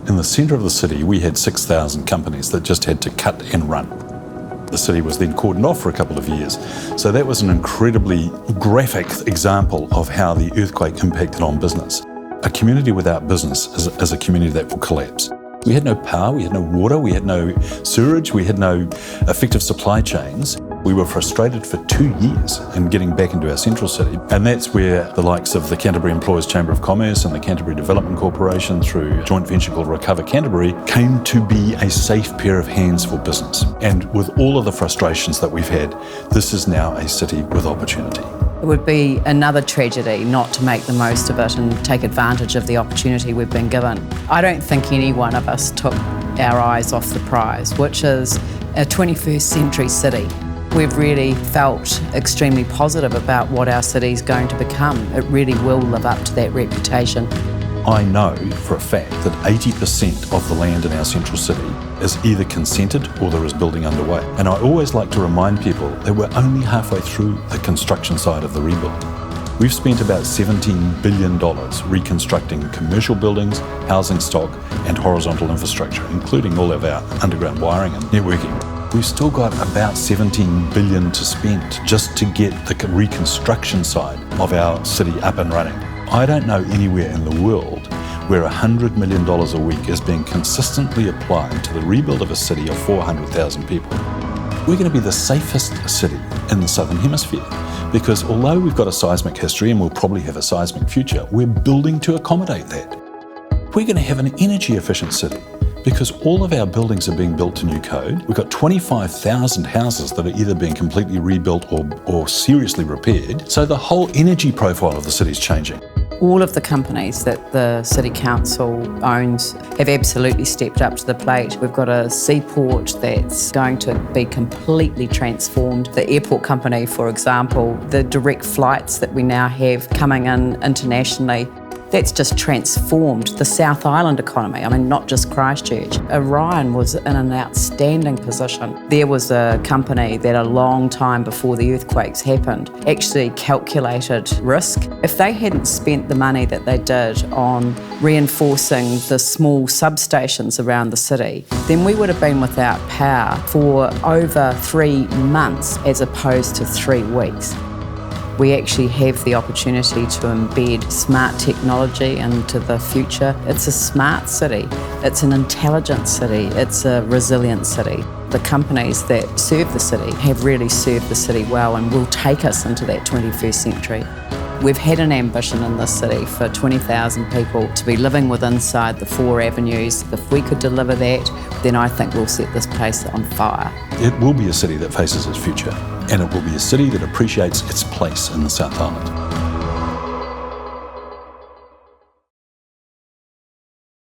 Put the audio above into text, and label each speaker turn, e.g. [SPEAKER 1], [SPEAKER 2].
[SPEAKER 1] In the centre of the city, we had 6,000 companies that just had to cut and run. The city was then cordoned off for a couple of years. So that was an incredibly graphic example of how the earthquake impacted on business. A community without business is a community that will collapse. We had no power, we had no water, we had no sewerage, we had no effective supply chains. We were frustrated for 2 years in getting back into our central city. And that's where the likes of the Canterbury Employers Chamber of Commerce and the Canterbury Development Corporation, through a joint venture called Recover Canterbury, came to be a safe pair of hands for business. And with all of the frustrations that we've had, this is now a city with opportunity.
[SPEAKER 2] It would be another tragedy not to make the most of it and take advantage of the opportunity we've been given. I don't think any one of us took our eyes off the prize, which is a 21st century city. We've really felt extremely positive about what our city's going to become. It really will live up to that reputation.
[SPEAKER 1] I know for a fact that 80% of the land in our central city is either consented or there is building underway. And I always like to remind people that we're only halfway through the construction side of the rebuild. We've spent about $17 billion reconstructing commercial buildings, housing stock, and horizontal infrastructure, including all of our underground wiring and networking. We've still got about $17 billion to spend just to get the reconstruction side of our city up and running. I don't know anywhere in the world where $100 million a week is being consistently applied to the rebuild of a city of 400,000 people. We're going to be the safest city in the Southern Hemisphere because although we've got a seismic history and we'll probably have a seismic future, we're building to accommodate that. We're going to have an energy efficient city because all of our buildings are being built to new code. We've got 25,000 houses that are either being completely rebuilt or seriously repaired. So the whole energy profile of the city is changing.
[SPEAKER 2] All of the companies that the City Council owns have absolutely stepped up to the plate. We've got a seaport that's going to be completely transformed. The airport company, for example, the direct flights that we now have coming in internationally, that's just transformed the South Island economy. I mean, not just Christchurch. Orion was in an outstanding position. There was a company that a long time before the earthquakes happened actually calculated risk. If they hadn't spent the money that they did on reinforcing the small substations around the city, then we would have been without power for over 3 months as opposed to 3 weeks. We actually have the opportunity to embed smart technology into the future. It's a smart city, it's an intelligent city, it's a resilient city. The companies that serve the city have really served the city well and will take us into that 21st century. We've had an ambition in this city for 20,000 people to be living within inside the 4 avenues. If we could deliver that, then I think we'll set this place on fire.
[SPEAKER 1] It will be a city that faces its future, and it will be a city that appreciates its place in the South Island.